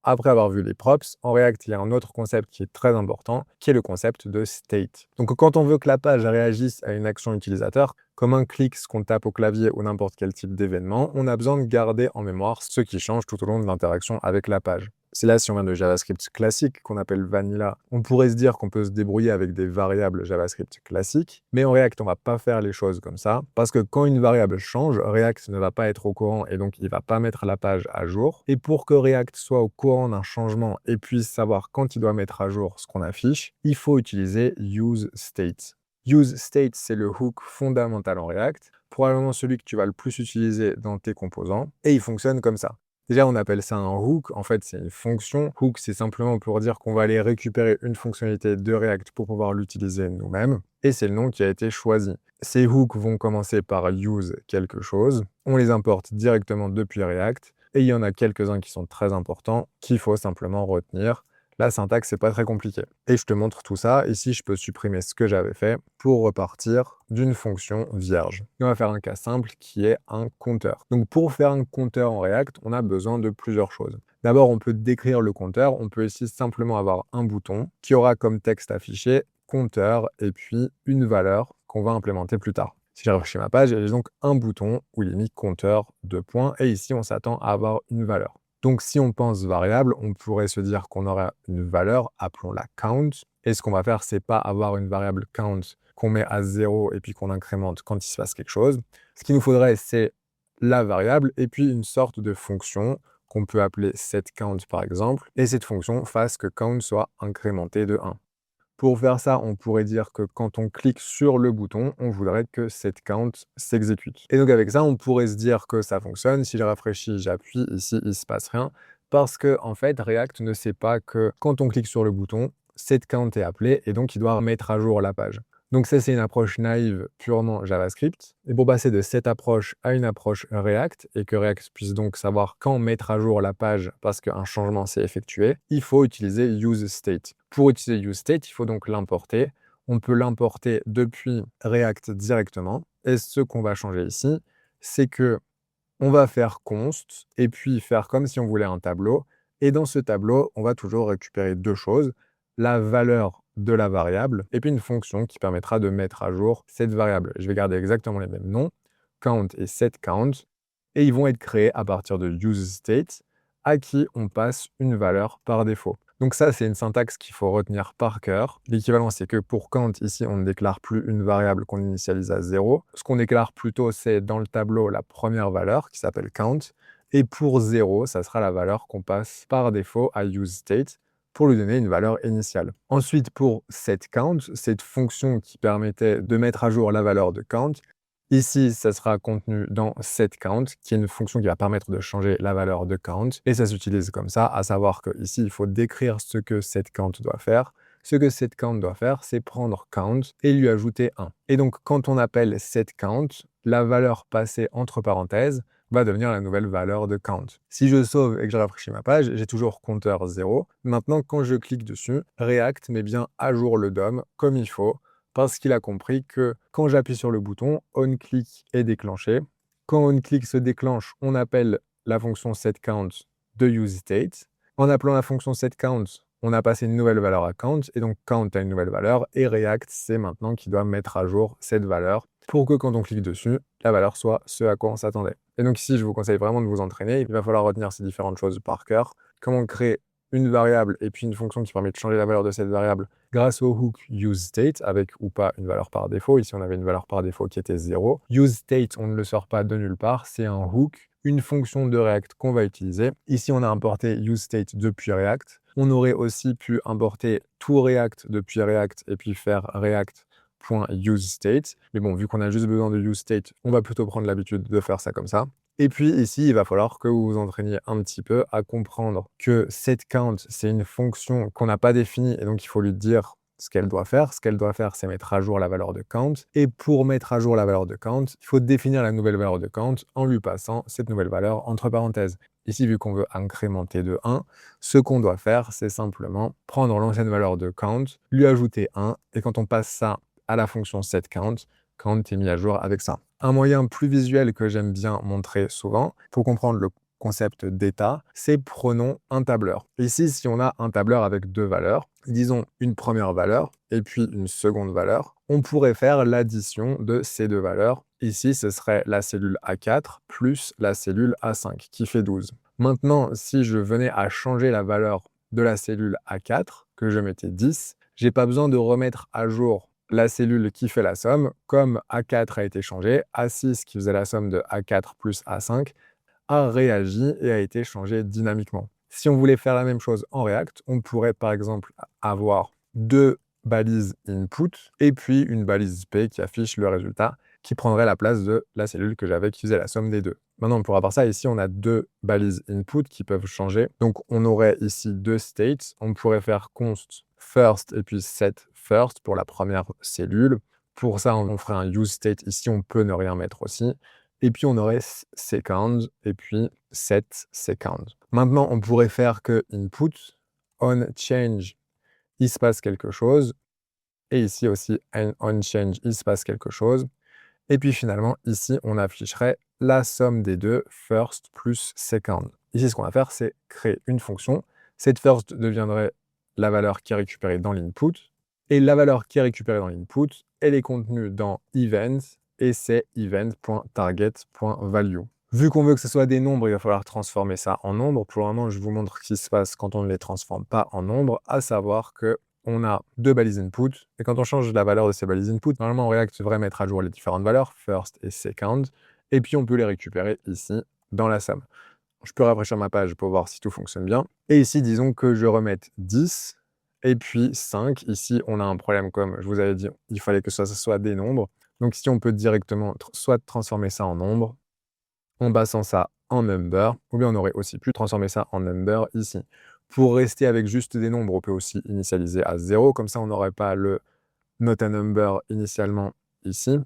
après avoir vu les props, en React, il y a un autre concept qui est très important, qui est le concept de state. Donc quand on veut que la page réagisse à une action utilisateur, comme un clic, ce qu'on tape au clavier ou n'importe quel type d'événement, on a besoin de garder en mémoire ce qui change tout au long de l'interaction avec la page. C'est là, si on vient de JavaScript classique, qu'on appelle Vanilla, on pourrait se dire qu'on peut se débrouiller avec des variables JavaScript classiques, mais en React, on va pas faire les choses comme ça, parce que quand une variable change, React ne va pas être au courant et donc il va pas mettre la page à jour. Et pour que React soit au courant d'un changement et puisse savoir quand il doit mettre à jour ce qu'on affiche, il faut utiliser useState. useState, c'est le hook fondamental en React, probablement celui que tu vas le plus utiliser dans tes composants, et il fonctionne comme ça. Déjà, on appelle ça un hook. En fait, c'est une fonction. Hook, c'est simplement pour dire qu'on va aller récupérer une fonctionnalité de React pour pouvoir l'utiliser nous-mêmes. Et c'est le nom qui a été choisi. Ces hooks vont commencer par use quelque chose. On les importe directement depuis React. Et il y en a quelques-uns qui sont très importants qu'il faut simplement retenir. La syntaxe, c'est pas très compliqué. Et je te montre tout ça. Ici, je peux supprimer ce que j'avais fait pour repartir d'une fonction vierge. Et on va faire un cas simple qui est un compteur. Donc pour faire un compteur en React, on a besoin de plusieurs choses. D'abord, on peut décrire le compteur. On peut ici simplement avoir un bouton qui aura comme texte affiché compteur et puis une valeur qu'on va implémenter plus tard. Si j'arrive chez ma page, j'ai donc un bouton où il est mis compteur, deux points, et ici, on s'attend à avoir une valeur. Donc, si on pense variable, on pourrait se dire qu'on aura une valeur, appelons-la count. Et ce qu'on va faire, c'est pas avoir une variable count qu'on met à 0 et puis qu'on incrémente quand il se passe quelque chose. Ce qu'il nous faudrait, c'est la variable et puis une sorte de fonction qu'on peut appeler setCount par exemple. Et cette fonction fasse que count soit incrémenté de 1. Pour faire ça, on pourrait dire que quand on clique sur le bouton, on voudrait que setCount s'exécute. Et donc avec ça, on pourrait se dire que ça fonctionne. Si je rafraîchis, j'appuie, ici, il ne se passe rien. Parce que, en fait, React ne sait pas que quand on clique sur le bouton, setCount est appelé et donc il doit mettre à jour la page. Donc ça, c'est une approche naïve purement JavaScript. Et pour passer de cette approche à une approche React, et que React puisse donc savoir quand mettre à jour la page parce qu'un changement s'est effectué, il faut utiliser useState. Pour utiliser useState, il faut donc l'importer. On peut l'importer depuis React directement. Et ce qu'on va changer ici, c'est que on va faire const et puis faire comme si on voulait un tableau. Et dans ce tableau, on va toujours récupérer deux choses, la valeur de la variable et puis une fonction qui permettra de mettre à jour cette variable. Je vais garder exactement les mêmes noms, count et setCount, et ils vont être créés à partir de useState à qui on passe une valeur par défaut. Donc ça, c'est une syntaxe qu'il faut retenir par cœur. L'équivalent, c'est que pour count, ici, on ne déclare plus une variable qu'on initialise à 0. Ce qu'on déclare plutôt, c'est dans le tableau la première valeur qui s'appelle count. Et pour 0, ça sera la valeur qu'on passe par défaut à useState pour lui donner une valeur initiale. Ensuite, pour setCount, cette fonction qui permettait de mettre à jour la valeur de count, ici, ça sera contenu dans setCount, qui est une fonction qui va permettre de changer la valeur de count. Et ça s'utilise comme ça, à savoir qu'ici, il faut décrire ce que setCount doit faire. Ce que setCount doit faire, c'est prendre count et lui ajouter 1. Et donc, quand on appelle setCount, la valeur passée entre parenthèses va devenir la nouvelle valeur de count. Si je sauve et que je rafraîchis ma page, j'ai toujours compteur 0. Maintenant, quand je clique dessus, React met bien à jour le DOM comme il faut, parce qu'il a compris que quand j'appuie sur le bouton, onClick est déclenché. Quand onClick se déclenche, on appelle la fonction setCount de useState. En appelant la fonction setCount, on a passé une nouvelle valeur à count, et donc count a une nouvelle valeur, et React, c'est maintenant qu'il doit mettre à jour cette valeur pour que quand on clique dessus, la valeur soit ce à quoi on s'attendait. Et donc ici, je vous conseille vraiment de vous entraîner. Il va falloir retenir ces différentes choses par cœur. Comment créer une variable et puis une fonction qui permet de changer la valeur de cette variable grâce au hook useState, avec ou pas une valeur par défaut. Ici, on avait une valeur par défaut qui était 0. useState, on ne le sort pas de nulle part, c'est un hook, une fonction de React qu'on va utiliser. Ici, on a importé useState depuis React. On aurait aussi pu importer tout React depuis React et puis faire React.useState. Mais bon, vu qu'on a juste besoin de useState, on va plutôt prendre l'habitude de faire ça comme ça. Et puis ici, il va falloir que vous vous entraîniez un petit peu à comprendre que setCount, c'est une fonction qu'on n'a pas définie et donc il faut lui dire ce qu'elle doit faire. Ce qu'elle doit faire, c'est mettre à jour la valeur de count. Et pour mettre à jour la valeur de count, il faut définir la nouvelle valeur de count en lui passant cette nouvelle valeur entre parenthèses. Ici, vu qu'on veut incrémenter de 1, ce qu'on doit faire, c'est simplement prendre l'ancienne valeur de count, lui ajouter 1, et quand on passe ça à la fonction setCount, count est mis à jour avec ça. Un moyen plus visuel que j'aime bien montrer souvent, pour comprendre concept d'état, c'est prenons un tableur. Ici, si on a un tableur avec deux valeurs, disons une première valeur et puis une seconde valeur, on pourrait faire l'addition de ces deux valeurs. Ici, ce serait la cellule A4 plus la cellule A5 qui fait 12. Maintenant, si je venais à changer la valeur de la cellule A4, que je mettais 10, j'ai pas besoin de remettre à jour la cellule qui fait la somme. Comme A4 a été changé, A6 qui faisait la somme de A4 plus A5 a réagi et a été changé dynamiquement. Si on voulait faire la même chose en React, on pourrait par exemple avoir deux balises input et puis une balise p qui affiche le résultat qui prendrait la place de la cellule que j'avais qui faisait la somme des deux. Maintenant, on pourra voir ça. Ici, on a deux balises input qui peuvent changer. Donc, on aurait ici deux states. On pourrait faire const first et puis set first pour la première cellule. Pour ça, on ferait un use state. Ici, on peut ne rien mettre aussi. Et puis, on aurait second et puis set second. Maintenant, on pourrait faire que input, on change, il se passe quelque chose. Et ici aussi, on change, il se passe quelque chose. Et puis finalement, ici, on afficherait la somme des deux, first plus second. Ici, ce qu'on va faire, c'est créer une fonction. Cette first deviendrait la valeur qui est récupérée dans l'input. Et la valeur qui est récupérée dans l'input, elle est contenue dans event, et c'est event.target.value. Vu qu'on veut que ce soit des nombres, il va falloir transformer ça en nombres. Pour le moment, je vous montre ce qui se passe quand on ne les transforme pas en nombres, à savoir que on a deux balises input, et quand on change la valeur de ces balises input, normalement React devrait mettre à jour les différentes valeurs, first et second, et puis on peut les récupérer ici dans la somme. Je peux rafraîchir ma page pour voir si tout fonctionne bien. Et ici, disons que je remette 10, et puis 5. Ici, on a un problème, comme je vous avais dit, il fallait que ça soit des nombres. Donc ici, on peut directement soit transformer ça en nombre, en passant ça en number, ou bien on aurait aussi pu transformer ça en number ici. Pour rester avec juste des nombres, on peut aussi initialiser à 0, comme ça on n'aurait pas le not a number initialement ici,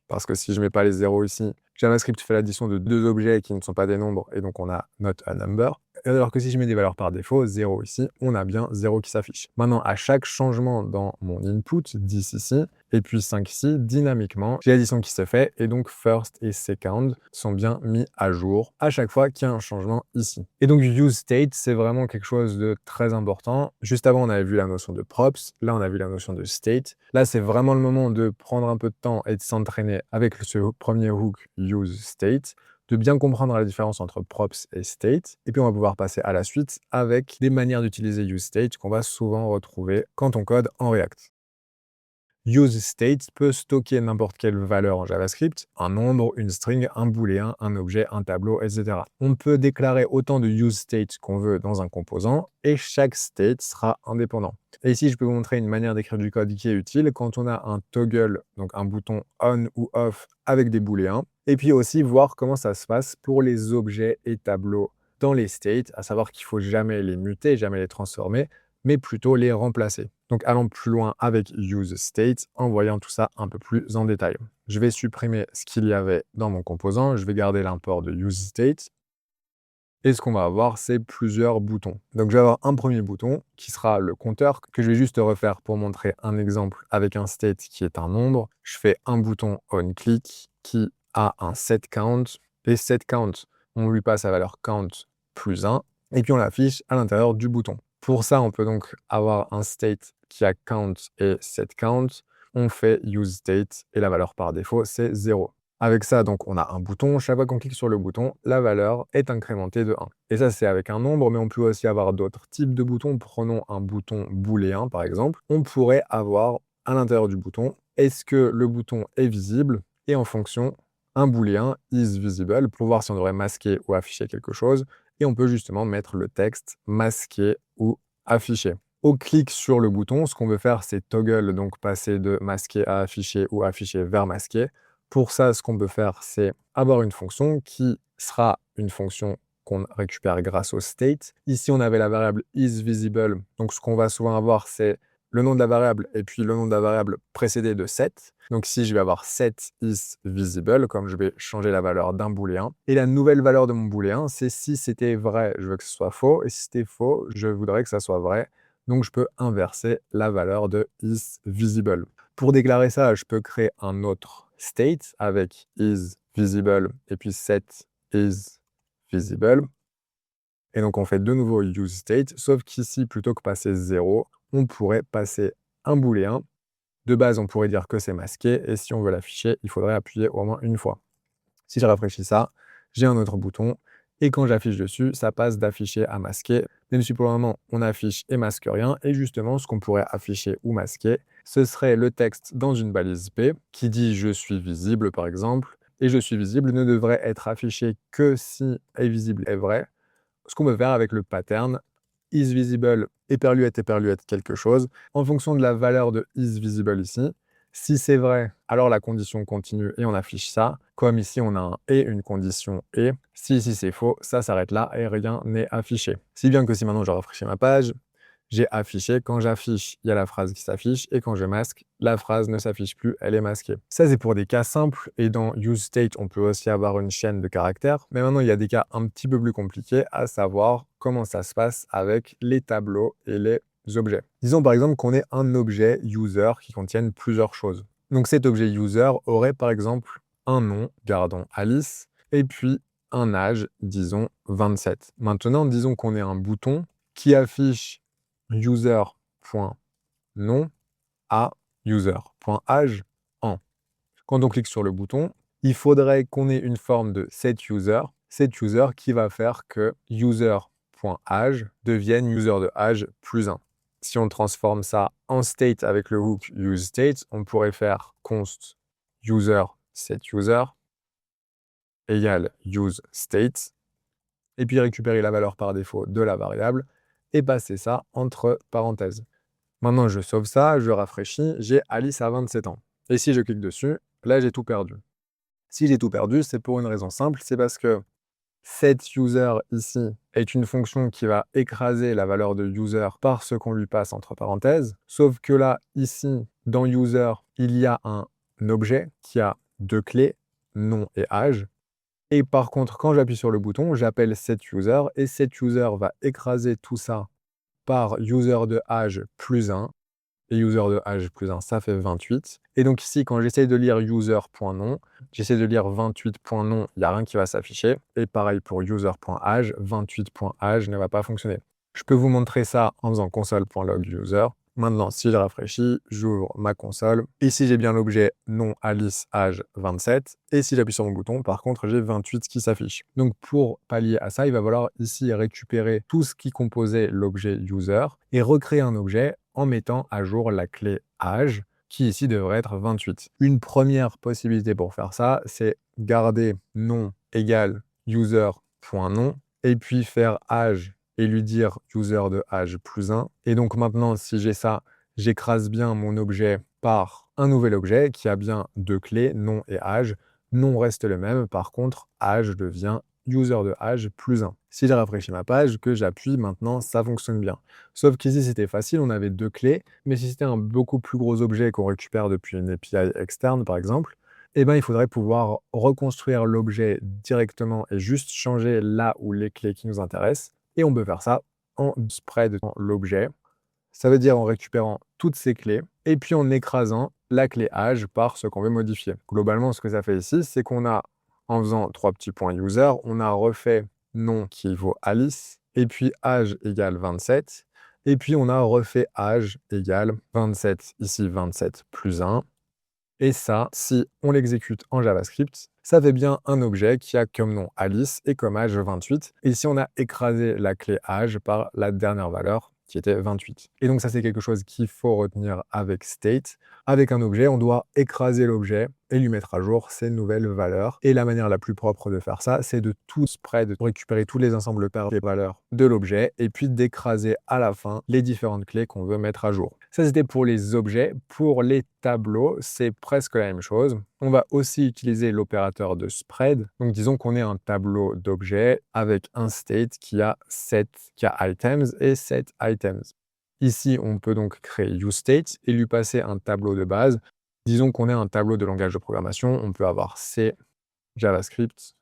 parce que si je ne mets pas les zéros ici, JavaScript fait l'addition de deux objets qui ne sont pas des nombres, et donc on a not a number. Alors que si je mets des valeurs par défaut, 0 ici, on a bien 0 qui s'affiche. Maintenant, à chaque changement dans mon input, 10 ici, et puis 5 ici, dynamiquement, j'ai l'addition qui se fait, et donc first et second sont bien mis à jour à chaque fois qu'il y a un changement ici. Et donc use state, c'est vraiment quelque chose de très important. Juste avant, on avait vu la notion de props, là on a vu la notion de state. Là, c'est vraiment le moment de prendre un peu de temps et de s'entraîner avec ce premier hook use state, de bien comprendre la différence entre props et state, et puis on va pouvoir passer à la suite avec des manières d'utiliser use state qu'on va souvent retrouver quand on code en React. Use state peut stocker n'importe quelle valeur en JavaScript, un nombre, une string, un booléen, un objet, un tableau, etc. On peut déclarer autant de use state qu'on veut dans un composant et chaque state sera indépendant. Et ici, je peux vous montrer une manière d'écrire du code qui est utile quand on a un toggle, donc un bouton on ou off avec des booléens, et puis aussi voir comment ça se passe pour les objets et tableaux dans les states, à savoir qu'il ne faut jamais les muter, jamais les transformer, mais plutôt les remplacer. Donc allons plus loin avec use state en voyant tout ça un peu plus en détail. Je vais supprimer ce qu'il y avait dans mon composant, je vais garder l'import de use state, et ce qu'on va avoir, c'est plusieurs boutons. Donc je vais avoir un premier bouton qui sera le compteur, que je vais juste refaire pour montrer un exemple avec un state qui est un nombre. Je fais un bouton onClick qui a un setCount, et setCount, on lui passe la valeur count plus 1, et puis on l'affiche à l'intérieur du bouton. Pour ça, on peut donc avoir un state qui a count et setCount. On fait useState et la valeur par défaut, c'est 0. Avec ça, donc, on a un bouton. Chaque fois qu'on clique sur le bouton, la valeur est incrémentée de 1. Et ça, c'est avec un nombre, mais on peut aussi avoir d'autres types de boutons. Prenons un bouton booléen, par exemple. On pourrait avoir à l'intérieur du bouton, est-ce que le bouton est visible? Et en fonction, un booléen is visible pour voir si on devrait masquer ou afficher quelque chose. Et on peut justement mettre le texte masqué ou affiché. Au clic sur le bouton, ce qu'on veut faire, c'est toggle, donc passer de masqué à affiché ou affiché vers masqué. Pour ça, ce qu'on peut faire, c'est avoir une fonction qui sera une fonction qu'on récupère grâce au state. Ici, on avait la variable isVisible. Donc, ce qu'on va souvent avoir, c'est le nom de la variable et puis le nom de la variable précédé de set. Donc, ici, je vais avoir set isVisible, comme je vais changer la valeur d'un booléen. Et la nouvelle valeur de mon booléen, c'est si c'était vrai, je veux que ce soit faux. Et si c'était faux, je voudrais que ça soit vrai. Donc, je peux inverser la valeur de isVisible. Pour déclarer ça, je peux créer un autre state avec isVisible et puis set isVisible. visible. Et donc, on fait de nouveau useState, sauf qu'ici, plutôt que passer 0, on pourrait passer un booléen. De base, on pourrait dire que c'est masqué, et si on veut l'afficher, il faudrait appuyer au moins une fois. Si je rafraîchis ça, j'ai un autre bouton, et quand j'affiche dessus, ça passe d'afficher à masquer. Même si pour le moment, on affiche et masque rien, et justement, ce qu'on pourrait afficher ou masquer, ce serait le texte dans une balise P, qui dit « je suis visible » par exemple, et « je suis visible » ne devrait être affiché que si « est visible » est vrai. Ce qu'on peut faire avec le pattern is visible éperluette quelque chose, en fonction de la valeur de is visible ici. Si c'est vrai, alors la condition continue et on affiche ça. Comme ici, on a un et, une condition et. Si ici c'est faux, ça s'arrête là et rien n'est affiché. Si bien que si maintenant je rafraîchis ma page, j'ai affiché. Quand j'affiche, il y a la phrase qui s'affiche. Et quand je masque, la phrase ne s'affiche plus, elle est masquée. Ça, c'est pour des cas simples. Et dans useState, on peut aussi avoir une chaîne de caractères. Mais maintenant, il y a des cas un petit peu plus compliqués, à savoir comment ça se passe avec les tableaux et les objets. Disons par exemple qu'on ait un objet user qui contienne plusieurs choses. Donc cet objet user aurait par exemple un nom, gardons Alice, et puis un âge, disons 27. Maintenant, disons qu'on ait un bouton qui affiche user.nom à user.age en. Quand on clique sur le bouton, il faudrait qu'on ait une forme de setUser qui va faire que user.age devienne user de âge plus 1. Si on transforme ça en state avec le hook useState, on pourrait faire const user setUser égale useState et puis récupérer la valeur par défaut de la variable et passer ça entre parenthèses. Maintenant, je sauve ça, je rafraîchis, j'ai Alice à 27 ans. Et si je clique dessus, là, j'ai tout perdu. Si j'ai tout perdu, c'est pour une raison simple, c'est parce que setUser ici est une fonction qui va écraser la valeur de user par ce qu'on lui passe entre parenthèses, sauf que là, ici, dans user, il y a un objet qui a deux clés, nom et âge. Et par contre, quand j'appuie sur le bouton, j'appelle setUser et setUser va écraser tout ça par user de âge plus 1. Et user de âge plus 1, ça fait 28. Et donc ici, quand j'essaye de lire user.nom, j'essaie de lire 28.nom, il n'y a rien qui va s'afficher. Et pareil pour user.âge, 28.âge ne va pas fonctionner. Je peux vous montrer ça en faisant console.log user. Maintenant, si je rafraîchis, j'ouvre ma console. Ici, j'ai bien l'objet nom Alice âge 27. Et si j'appuie sur mon bouton, par contre, j'ai 28 qui s'affiche. Donc, pour pallier à ça, il va falloir ici récupérer tout ce qui composait l'objet user et recréer un objet en mettant à jour la clé âge, qui ici devrait être 28. Une première possibilité pour faire ça, c'est garder nom égale user.nom et puis faire âge et lui dire user de âge plus 1. Et donc maintenant, si j'ai ça, j'écrase bien mon objet par un nouvel objet qui a bien deux clés, nom et âge. Nom reste le même, par contre, âge devient user de âge plus 1. Si je rafraîchis ma page, que j'appuie, maintenant, ça fonctionne bien. Sauf qu'ici, c'était facile, on avait deux clés, mais si c'était un beaucoup plus gros objet qu'on récupère depuis une API externe, par exemple, eh ben, il faudrait pouvoir reconstruire l'objet directement et juste changer là où les clés qui nous intéressent. Et on peut faire ça en spread dans l'objet. Ça veut dire en récupérant toutes ces clés et puis en écrasant la clé âge par ce qu'on veut modifier. Globalement, ce que ça fait ici, c'est qu'on a, en faisant trois petits points user, on a refait nom qui vaut Alice, et puis âge égale 27, et puis on a refait âge égale 27, ici 27 plus 1. Et ça, si on l'exécute en JavaScript, ça fait bien un objet qui a comme nom Alice et comme âge 28. Et ici, on a écrasé la clé âge par la dernière valeur qui était 28. Et donc ça, c'est quelque chose qu'il faut retenir avec state. Avec un objet, on doit écraser l'objet et lui mettre à jour ses nouvelles valeurs. Et la manière la plus propre de faire ça, c'est de tout spread, de récupérer tous les ensembles pairs des valeurs de l'objet et puis d'écraser à la fin les différentes clés qu'on veut mettre à jour. Ça, c'était pour les objets. Pour les tableaux, c'est presque la même chose. On va aussi utiliser l'opérateur de spread. Donc, disons qu'on ait un tableau d'objets avec un state qui a items et set items. Ici, on peut donc créer useState et lui passer un tableau de base. Disons qu'on ait un tableau de langage de programmation. On peut avoir C, JavaScript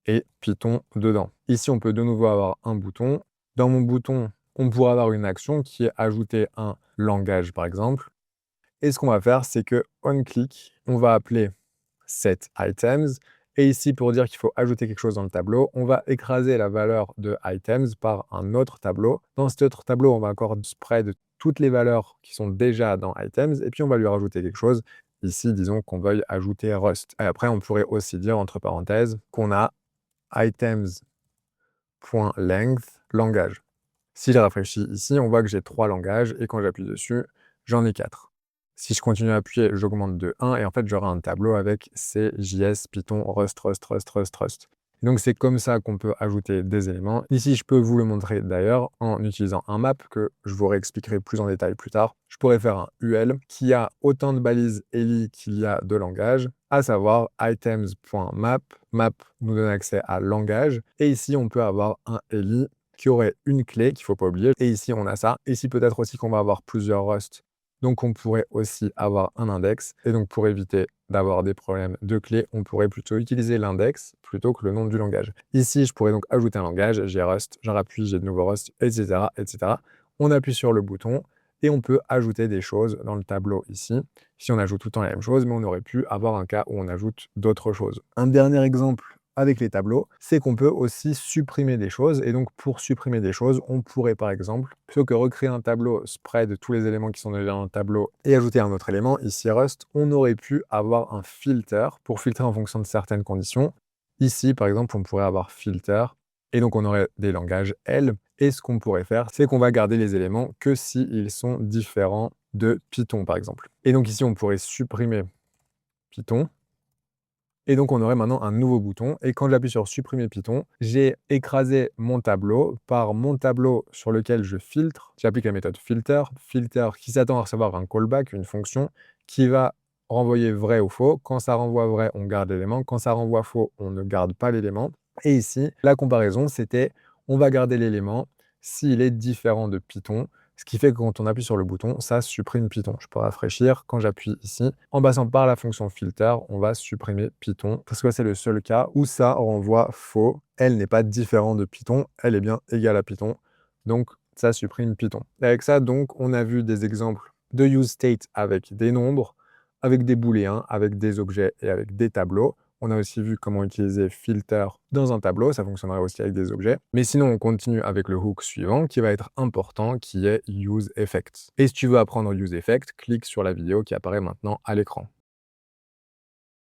et Python dedans. Ici, on peut de nouveau avoir un bouton. Dans mon bouton, on pourra avoir une action qui est ajouter un langage, par exemple. Et ce qu'on va faire, c'est que on click, on va appeler setItems Et ici, pour dire qu'il faut ajouter quelque chose dans le tableau, on va écraser la valeur de items par un autre tableau. Dans cet autre tableau, on va encore spread toutes les valeurs qui sont déjà dans items, et puis on va lui rajouter quelque chose. Ici, disons qu'on veuille ajouter Rust. Et après, on pourrait aussi dire, entre parenthèses, qu'on a items.length langage. Si je rafraîchis ici, on voit que j'ai 3 langages, et quand j'appuie dessus, j'en ai 4. Si je continue à appuyer, j'augmente de 1, et en fait, j'aurai un tableau avec C, JS, Python, Rust, Rust, Rust, Rust, Rust. Donc, c'est comme ça qu'on peut ajouter des éléments. Ici, je peux vous le montrer d'ailleurs en utilisant un map que je vous réexpliquerai plus en détail plus tard. Je pourrais faire un UL qui a autant de balises ELI qu'il y a de langages, à savoir items.map. Map nous donne accès à langage. Et ici, on peut avoir un ELI qui aurait une clé qu'il ne faut pas oublier. Et ici, on a ça. Ici, peut-être aussi qu'on va avoir plusieurs Rust. Donc, on pourrait aussi avoir un index. Et donc, pour éviter d'avoir des problèmes de clés, on pourrait plutôt utiliser l'index plutôt que le nom du langage. Ici, je pourrais donc ajouter un langage. J'ai Rust, j'en appuie, j'ai de nouveau Rust, etc., etc. On appuie sur le bouton et on peut ajouter des choses dans le tableau ici. Si on ajoute tout le temps la même chose, mais on aurait pu avoir un cas où on ajoute d'autres choses. Un dernier exemple avec les tableaux, c'est qu'on peut aussi supprimer des choses. Et donc, pour supprimer des choses, on pourrait, par exemple, plutôt que recréer un tableau spread tous les éléments qui sont déjà dans le tableau et ajouter un autre élément, ici Rust, on aurait pu avoir un filter pour filtrer en fonction de certaines conditions. Ici, par exemple, on pourrait avoir filter, et donc on aurait des langages L. Et ce qu'on pourrait faire, c'est qu'on va garder les éléments que s'ils sont différents de Python, par exemple. Et donc ici, on pourrait supprimer Python. Et donc, on aurait maintenant un nouveau bouton. Et quand j'appuie sur supprimer Python, j'ai écrasé mon tableau par mon tableau sur lequel je filtre. J'applique la méthode filter. Filter qui s'attend à recevoir un callback, une fonction qui va renvoyer vrai ou faux. Quand ça renvoie vrai, on garde l'élément. Quand ça renvoie faux, on ne garde pas l'élément. Et ici, la comparaison, c'était on va garder l'élément s'il est différent de Python. Ce qui fait que quand on appuie sur le bouton, ça supprime Python. Je peux rafraîchir. Quand j'appuie ici, en passant par la fonction filter, on va supprimer Python parce que c'est le seul cas où ça renvoie faux. Elle n'est pas différente de Python, elle est bien égale à Python. Donc, ça supprime Python. Et avec ça, donc, on a vu des exemples de use state avec des nombres, avec des booléens, avec des objets et avec des tableaux. On a aussi vu comment utiliser filter dans un tableau, ça fonctionnerait aussi avec des objets. Mais sinon, on continue avec le hook suivant qui va être important, qui est use effect. Et si tu veux apprendre use effect, clique sur la vidéo qui apparaît maintenant à l'écran.